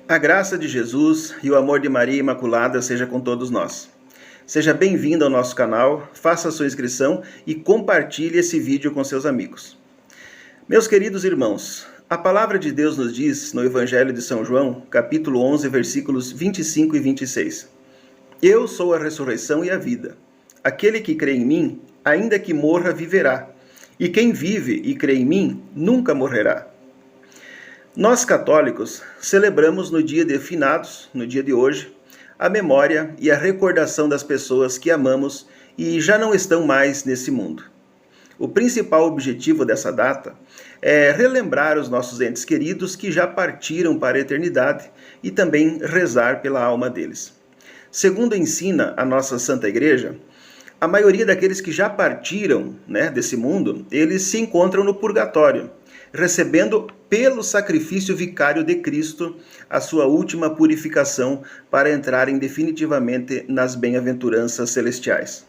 A graça de Jesus e o amor de Maria Imaculada seja com todos nós. Seja bem-vindo ao nosso canal, faça a sua inscrição e compartilhe esse vídeo com seus amigos. Meus queridos irmãos, a palavra de Deus nos diz no Evangelho de São João, capítulo 11, versículos 25 e 26. Eu sou a ressurreição e a vida. Aquele que crê em mim, ainda que morra, viverá. E quem vive e crê em mim, nunca morrerá. Nós católicos celebramos no dia de finados, no dia de hoje, a memória e a recordação das pessoas que amamos e já não estão mais nesse mundo. O principal objetivo dessa data é relembrar os nossos entes queridos que já partiram para a eternidade e também rezar pela alma deles. Segundo ensina a nossa Santa Igreja, a maioria daqueles que já partiram desse mundo, eles se encontram no purgatório, recebendo pelo sacrifício vicário de Cristo a sua última purificação para entrarem definitivamente nas bem-aventuranças celestiais.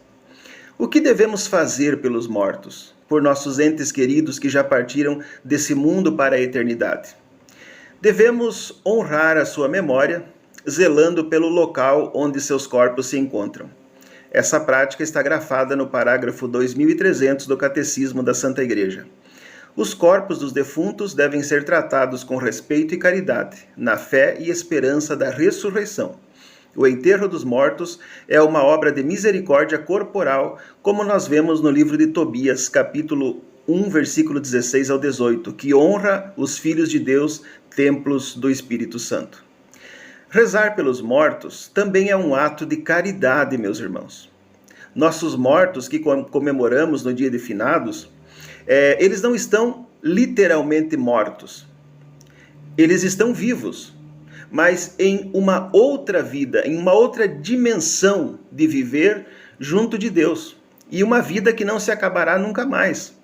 O que devemos fazer pelos mortos, por nossos entes queridos que já partiram desse mundo para a eternidade? Devemos honrar a sua memória, zelando pelo local onde seus corpos se encontram. Essa prática está grafada no parágrafo 2300 do Catecismo da Santa Igreja. Os corpos dos defuntos devem ser tratados com respeito e caridade, na fé e esperança da ressurreição. O enterro dos mortos é uma obra de misericórdia corporal, como nós vemos no livro de Tobias, capítulo 1, versículo 16 ao 18, que honra os filhos de Deus, templos do Espírito Santo. Rezar pelos mortos também é um ato de caridade, meus irmãos. Nossos mortos que comemoramos no dia de finados, eles não estão literalmente mortos. Eles estão vivos, mas em uma outra vida, em uma outra dimensão de viver junto de Deus. E uma vida que não se acabará nunca mais.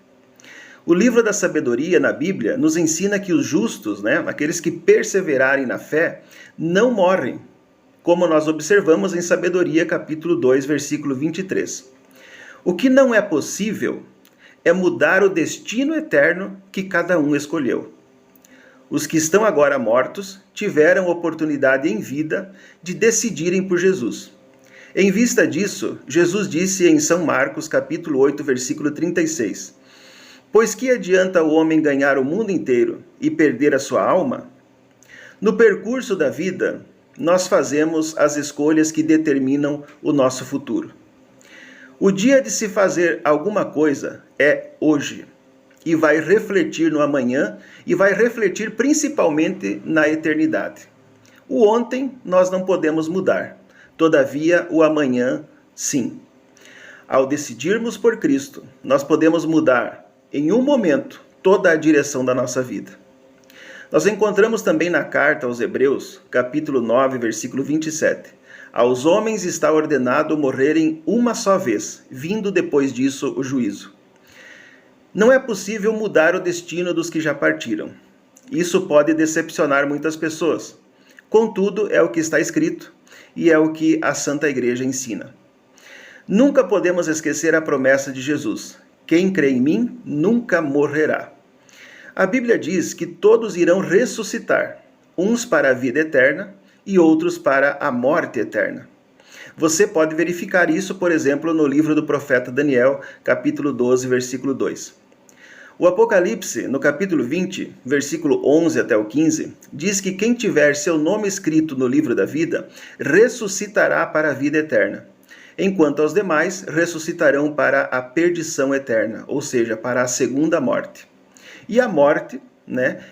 O livro da sabedoria na Bíblia nos ensina que os justos, aqueles que perseverarem na fé, não morrem, como nós observamos em Sabedoria capítulo 2, versículo 23. O que não é possível é mudar o destino eterno que cada um escolheu. Os que estão agora mortos tiveram oportunidade em vida de decidirem por Jesus. Em vista disso, Jesus disse em São Marcos, capítulo 8, versículo 36, pois que adianta o homem ganhar o mundo inteiro e perder a sua alma? No percurso da vida, nós fazemos as escolhas que determinam o nosso futuro. O dia de se fazer alguma coisa é hoje, e vai refletir no amanhã, e vai refletir principalmente na eternidade. O ontem nós não podemos mudar, todavia o amanhã sim. Ao decidirmos por Cristo, nós podemos mudar em um momento toda a direção da nossa vida. Nós encontramos também na carta aos Hebreus, capítulo 9, versículo 27, aos homens está ordenado morrerem uma só vez, vindo depois disso o juízo. Não é possível mudar o destino dos que já partiram. Isso pode decepcionar muitas pessoas. Contudo, é o que está escrito e é o que a Santa Igreja ensina. Nunca podemos esquecer a promessa de Jesus: quem crê em mim nunca morrerá. A Bíblia diz que todos irão ressuscitar, uns para a vida eterna e outros para a morte eterna. Você pode verificar isso, por exemplo, no livro do profeta Daniel, capítulo 12, versículo 2. O Apocalipse, no capítulo 20, versículo 11 até o 15, diz que quem tiver seu nome escrito no livro da vida, ressuscitará para a vida eterna, enquanto aos demais ressuscitarão para a perdição eterna, ou seja, para a segunda morte. E a morte,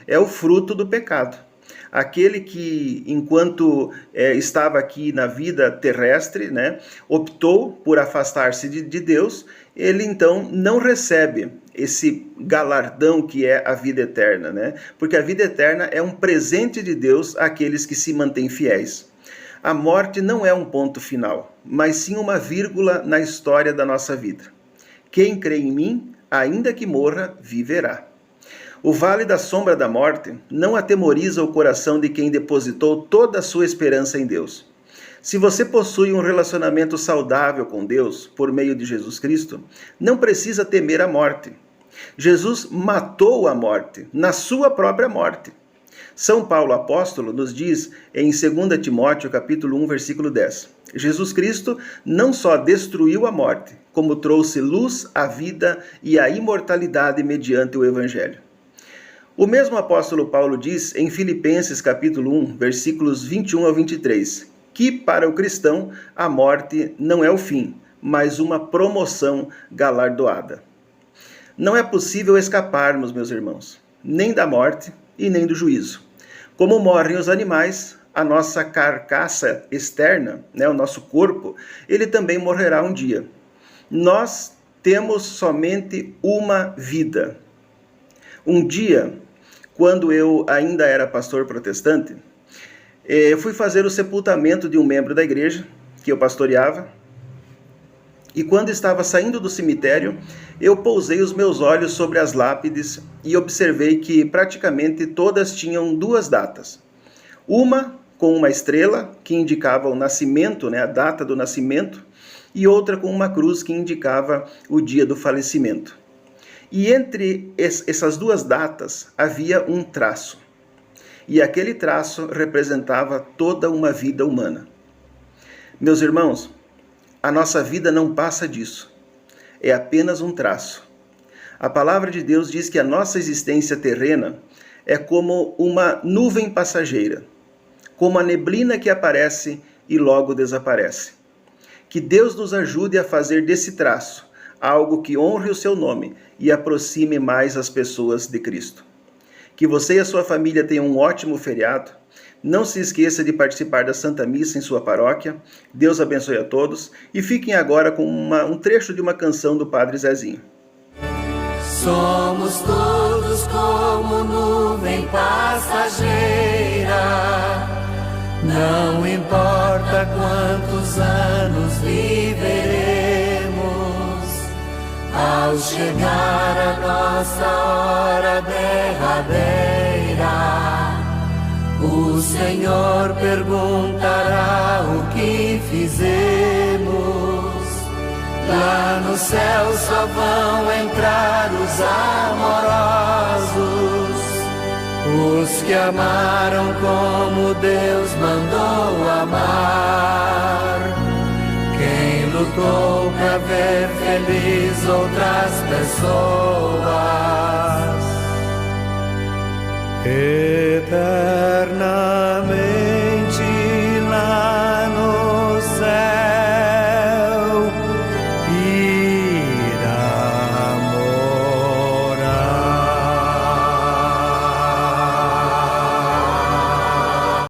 é o fruto do pecado. Aquele que, enquanto estava aqui na vida terrestre, optou por afastar-se de Deus, ele então não recebe esse galardão que é a vida eterna, porque a vida eterna é um presente de Deus àqueles que se mantêm fiéis. A morte não é um ponto final, mas sim uma vírgula na história da nossa vida. Quem crê em mim, ainda que morra, viverá. O vale da sombra da morte não atemoriza o coração de quem depositou toda a sua esperança em Deus. Se você possui um relacionamento saudável com Deus por meio de Jesus Cristo, não precisa temer a morte. Jesus matou a morte, na sua própria morte. São Paulo apóstolo nos diz em 2 Timóteo capítulo 1, versículo 10: Jesus Cristo não só destruiu a morte, como trouxe luz à vida e à imortalidade mediante o Evangelho. O mesmo apóstolo Paulo diz em Filipenses capítulo 1, versículos 21 ao 23, que para o cristão a morte não é o fim, mas uma promoção galardoada. Não é possível escaparmos, meus irmãos, nem da morte e nem do juízo. Como morrem os animais, a nossa carcaça externa, o nosso corpo, ele também morrerá um dia. Nós temos somente uma vida. Um dia, quando eu ainda era pastor protestante, fui fazer o sepultamento de um membro da igreja que eu pastoreava. E quando estava saindo do cemitério, eu pousei os meus olhos sobre as lápides e observei que praticamente todas tinham duas datas. Uma com uma estrela, que indicava o nascimento, a data do nascimento, e outra com uma cruz, que indicava o dia do falecimento. E entre essas duas datas havia um traço. E aquele traço representava toda uma vida humana. Meus irmãos, a nossa vida não passa disso. É apenas um traço. A palavra de Deus diz que a nossa existência terrena é como uma nuvem passageira, como a neblina que aparece e logo desaparece. Que Deus nos ajude a fazer desse traço algo que honre o seu nome e aproxime mais as pessoas de Cristo. Que você e a sua família tenham um ótimo feriado. Não se esqueça de participar da Santa Missa em sua paróquia. Deus abençoe a todos. E fiquem agora com um trecho de uma canção do Padre Zezinho. Somos todos como nuvem passageira. Não importa quantos anos viveremos, ao chegar a nossa hora derradeira, o Senhor perguntará o que fizemos. Lá no céu só vão entrar os amorosos, os que amaram como Deus mandou amar. Quem lutou pra ver feliz outras pessoas eternamente.